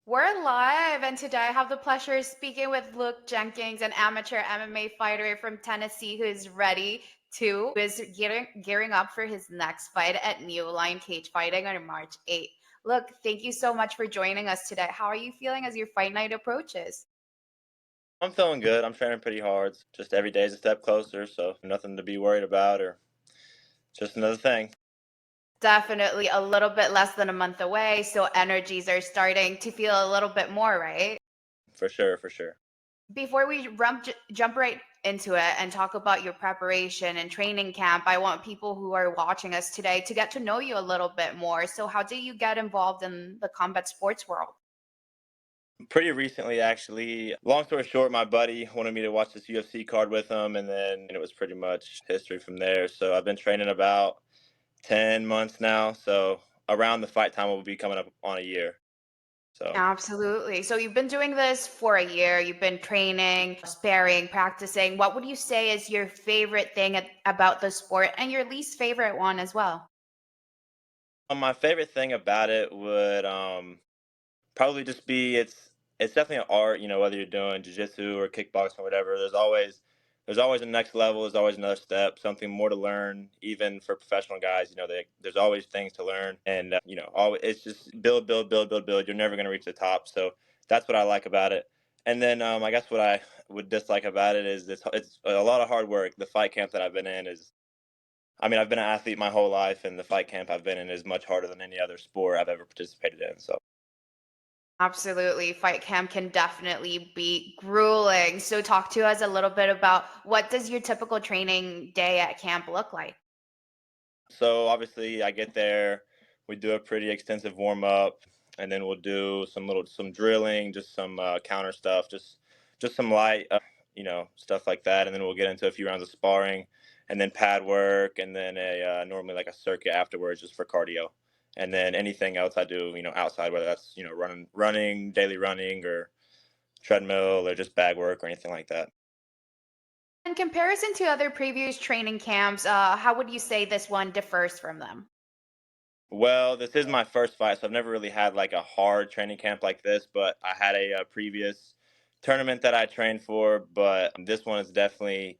We're live, and today I have the pleasure of speaking with Luke Jenkins, an amateur MMA fighter from Tennessee who is gearing up for his next fight at New Line Cage Fighting on March 8th. Look, thank you so much for joining us today. How are you feeling as your fight night approaches? I'm feeling good. I'm training pretty hard. Just every day is a step closer, so nothing to be worried about or just another thing. Definitely a little bit less than a month away, so energies are starting to feel a little bit more, right? For sure, for sure. Before we jump right into it and talk about your preparation and training camp, I want people who are watching us today to get to know you a little bit more. So, how did you get involved in the combat sports world? Pretty recently, actually. Long story short, my buddy wanted me to watch this UFC card with him, and then it was pretty much history from there. So I've been training about 10 months now. So around the fight time, will be coming up on a year. So Absolutely. So, you've been doing this for a year, you've been training, sparring, practicing. What would you say is your favorite thing about the sport and your least favorite one as well? my favorite thing about it would probably just be it's definitely an art, whether you're doing jiu-jitsu or kickboxing or whatever. There's always a next level, there's always another step, something more to learn, even for professional guys. There's always things to learn, and always it's just build, build, build, build, build. You're never going to reach the top. So that's what I like about it. And then I guess what I would dislike about it is it's a lot of hard work. The fight camp that I've been in is I mean, I've been an athlete my whole life, and the fight camp I've been in is much harder than any other sport I've ever participated in. So Absolutely. Fight camp can definitely be grueling. So talk to us a little bit about what does your typical training day at camp look like? So obviously, I get there. We do a pretty extensive warm up, and then we'll do some drilling, just some counter stuff, just some light, stuff like that. And then we'll get into a few rounds of sparring, and then pad work, and then a normally like a circuit afterwards, just for cardio. And then anything else I do, outside, whether that's running, daily running, or treadmill, or just bag work or anything like that. In comparison to other previous training camps, how would you say this one differs from them? Well, this is my first fight, so I've never really had like a hard training camp like this. But I had a previous tournament that I trained for, but this one is definitely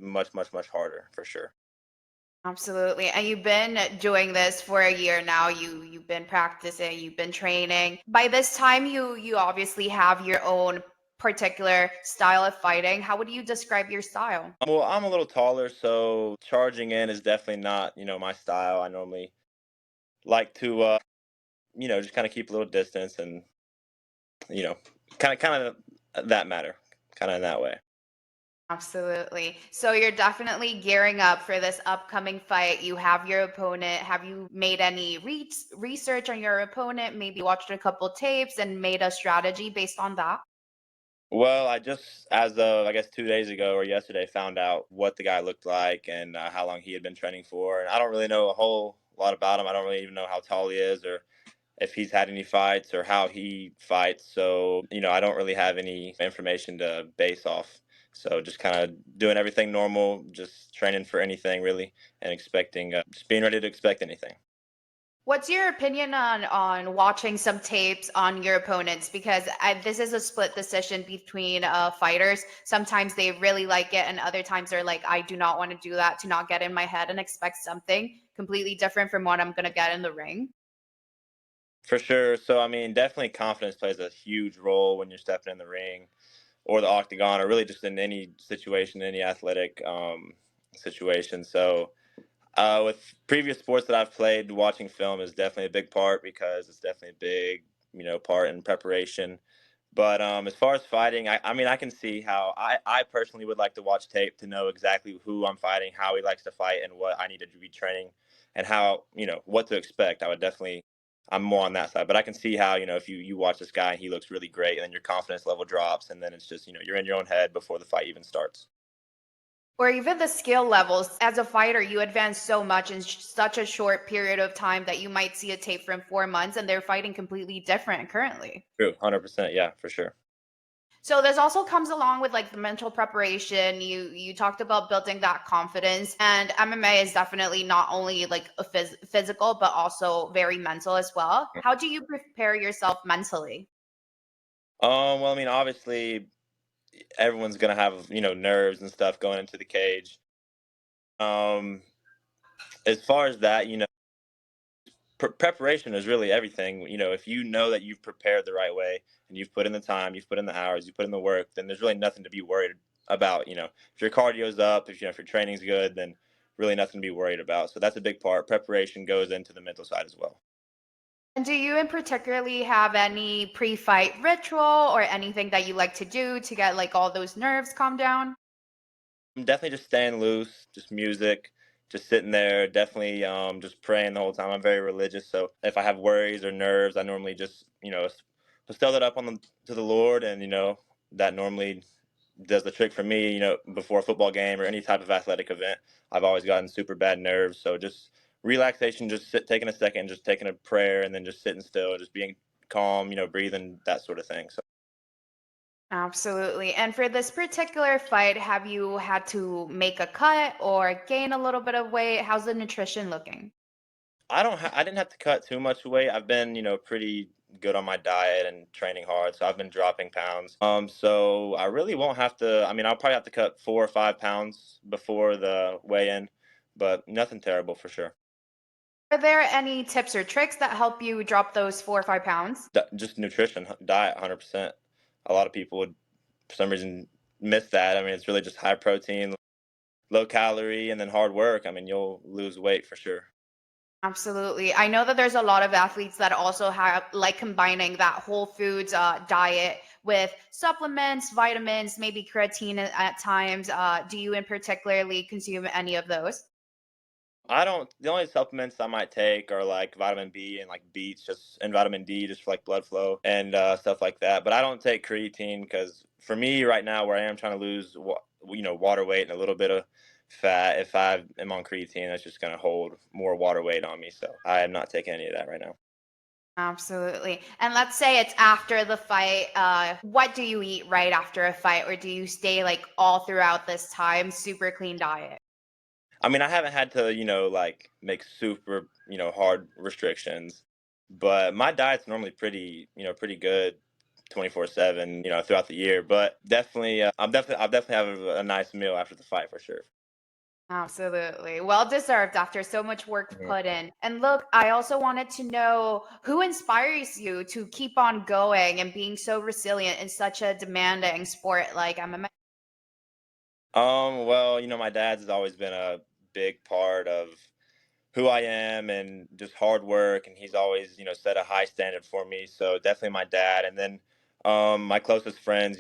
much, much, much harder for sure. Absolutely. And you've been doing this for a year now. You've been practicing, you've been training. By this time you obviously have your own particular style of fighting. How would you describe your style? Well, I'm a little taller, so charging in is definitely not my style. I normally like to just kind of keep a little distance and you know kind of that matter, kind of in that way. Absolutely. So you're definitely gearing up for this upcoming fight. You have your opponent. Have you made any research on your opponent? Maybe watched a couple tapes and made a strategy based on that? Well, I just, as of I guess 2 days ago or yesterday, found out what the guy looked like and how long he had been training for. And I don't really know a whole lot about him. I don't really even know how tall he is or if he's had any fights or how he fights. So, I don't really have any information to base off. So, just kind of doing everything normal, just training for anything really, and expecting, just being ready to expect anything. What's your opinion on watching some tapes on your opponents? Because this is a split decision between fighters. Sometimes they really like it, and other times they're like, I do not want to do that to not get in my head and expect something completely different from what I'm gonna get in the ring. For sure. So, I mean, definitely confidence plays a huge role when you're stepping in the ring or the octagon, or really just in any situation, any athletic situation. So, with previous sports that I've played, watching film is definitely a big part because it's definitely a big, part in preparation. But as far as fighting, I mean, I can see how I personally would like to watch tape to know exactly who I'm fighting, how he likes to fight, and what I need to be training, and how what to expect. I would definitely, I'm more on that side. But I can see how if you watch this guy and he looks really great, and then your confidence level drops, and then it's just you're in your own head before the fight even starts. Or even the skill levels. As a fighter, you advance so much in such a short period of time that you might see a tape from 4 months and they're fighting completely different currently. True, 100%, yeah, for sure. So this also comes along with like the mental preparation. You talked about building that confidence, and MMA is definitely not only like a physical but also very mental as well. How do you prepare yourself mentally? Well, I mean, obviously, everyone's gonna have nerves and stuff going into the cage. Um, as far as that, preparation is really everything. If you know that you've prepared the right way and you've put in the time, you've put in the hours, you put in the work, then there's really nothing to be worried about. If your cardio's up, if your training's good, then really nothing to be worried about. So that's a big part. Preparation goes into the mental side as well. And do you in particularly have any pre-fight ritual or anything that you like to do to get like all those nerves calmed down? I'm definitely just staying loose, just music, just sitting there, definitely just praying the whole time. I'm very religious, so if I have worries or nerves, I normally just, bestow that up to the Lord, and that normally does the trick for me. Before a football game or any type of athletic event, I've always gotten super bad nerves, so just relaxation, just taking a second, just taking a prayer, and then just sitting still, just being calm, breathing, that sort of thing. So Absolutely. And for this particular fight, have you had to make a cut or gain a little bit of weight? How's the nutrition looking? I didn't have to cut too much weight. I've been, pretty good on my diet and training hard, so I've been dropping pounds. So I really won't have to. I mean, I'll probably have to cut 4 or 5 pounds before the weigh-in, but nothing terrible for sure. Are there any tips or tricks that help you drop those 4 or 5 pounds? Just nutrition, diet, 100%. A lot of people would, for some reason, miss that. I mean, it's really just high protein, low calorie, and then hard work. I mean, you'll lose weight for sure. Absolutely. I know that there's a lot of athletes that also have like combining that whole foods diet with supplements, vitamins, maybe creatine at times. Do you in particularly consume any of those? I don't. The only supplements I might take are like vitamin B and like beets, just and vitamin D, just for like blood flow and stuff like that. But I don't take creatine because for me right now, where I am trying to lose, water weight and a little bit of fat, if I am on creatine, that's just going to hold more water weight on me. So I am not taking any of that right now. Absolutely. And let's say it's after the fight. What do you eat right after a fight, or do you stay like all throughout this time, super clean diet? I mean, I haven't had to, like make super, hard restrictions, but my diet's normally pretty good 24/7, throughout the year. But definitely, I'll definitely have a nice meal after the fight for sure. Absolutely. Well deserved after so much work Mhm. put in. And look, I also wanted to know who inspires you to keep on going and being so resilient in such a demanding sport like MMA. Well, my dad's has always been a big part of who I am and just hard work. And he's always, set a high standard for me. So definitely my dad. And then my closest friends,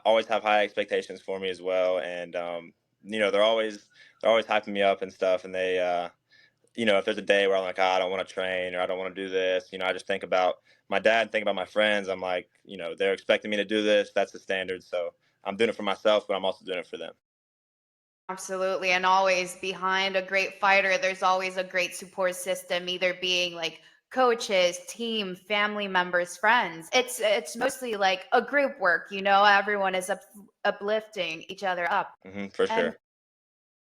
always have high expectations for me as well. And they're always hyping me up and stuff. And if there's a day where I'm like, I don't want to train or I don't want to do this, I just think about my dad, think about my friends. I'm like, they're expecting me to do this. That's the standard. So I'm doing it for myself, but I'm also doing it for them. Absolutely. And always behind a great fighter, there's always a great support system, either being like coaches, team, family members, friends. It's mostly like a group work, everyone is uplifting each other up. For And sure.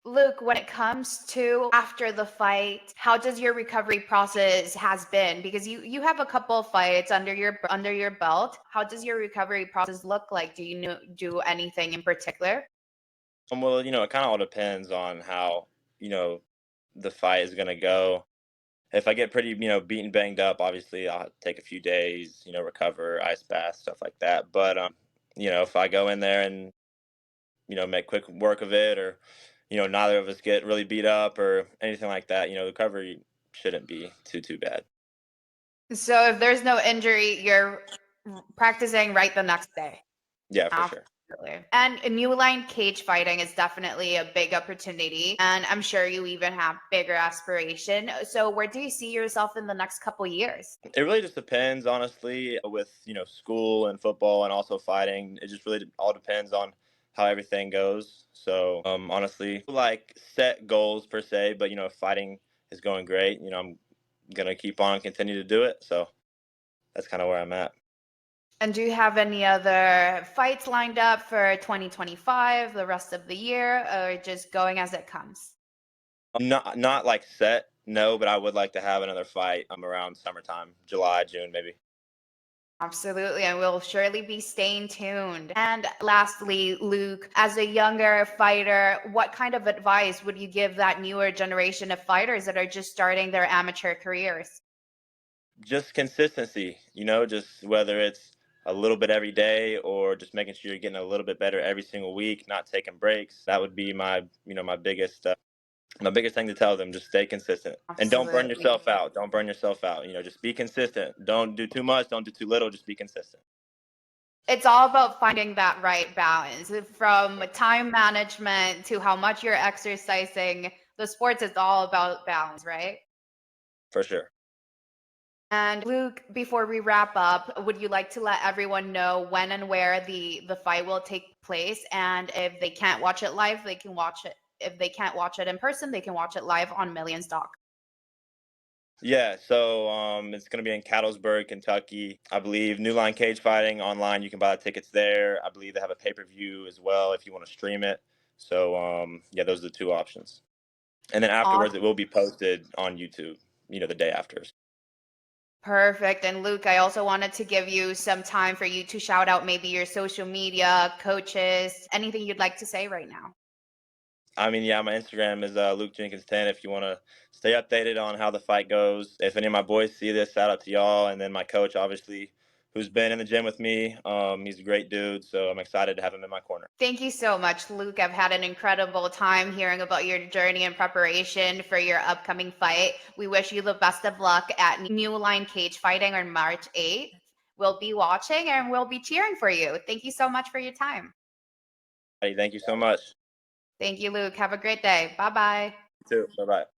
Luke, when it comes to after the fight, how does your recovery process has been? Because you have a couple of fights under your belt. How does your recovery process look like? Do you do anything in particular? Well, it kind of all depends on how, you know, the fight is going to go. If I get pretty, beaten, banged up, obviously I'll take a few days, recover, ice bath, stuff like that. But, if I go in there and, make quick work of it, or, neither of us get really beat up or anything like that, the recovery shouldn't be too bad. So if there's no injury, you're practicing right the next day. Yeah, for sure. Absolutely. And new line cage fighting is definitely a big opportunity. And I'm sure you even have bigger aspiration. So where do you see yourself in the next couple years? It really just depends, honestly, with school and football and also fighting. It just really all depends on how everything goes. So, honestly, like set goals per se, but if fighting is going great, I'm gonna keep on continue to do it. So that's kind of where I'm at. And do you have any other fights lined up for 2025, the rest of the year, or just going as it comes? Not like set, no, but I would like to have another fight. Around summertime, July, June, maybe. Absolutely, and we'll surely be staying tuned. And lastly, Luke, as a younger fighter, what kind of advice would you give that newer generation of fighters that are just starting their amateur careers? Just consistency, just whether it's a little bit every day or just making sure you're getting a little bit better every single week, not taking breaks. That would be my biggest thing to tell them. Just stay consistent and don't burn Absolutely. yourself out. Don't burn yourself out. Just be consistent. Don't do too much. Don't do too little. Just be consistent. It's all about finding that right balance from time management to how much you're exercising. The sports is all about balance, right? For sure. And Luke, before we wrap up, would you like to let everyone know when and where the fight will take place? And if they can't watch it live, they can watch it. If they can't watch it in person, they can watch it live on Millions Doc. Yeah, so it's going to be in Cattlesburg, Kentucky. I believe New Line Cage Fighting online. You can buy the tickets there. I believe they have a pay-per-view as well if you want to stream it. So yeah, those are the two options. And then afterwards, it will be posted on YouTube. The day after. Perfect. And Luke, I also wanted to give you some time for you to shout out maybe your social media, coaches, anything you'd like to say right now. I mean, yeah, my Instagram is Luke Jenkins 10. If you want to stay updated on how the fight goes, if any of my boys see this, shout out to y'all. And then my coach, obviously, who's been in the gym with me. He's a great dude, so I'm excited to have him in my corner. Thank you so much, Luke. I've had an incredible time hearing about your journey and preparation for your upcoming fight. We wish you the best of luck at New Line Cage Fighting on March 8th. We'll be watching and we'll be cheering for you. Thank you so much for your time. Hey, thank you so much. Thank you, Luke. Have a great day. Bye bye. You too. Bye bye.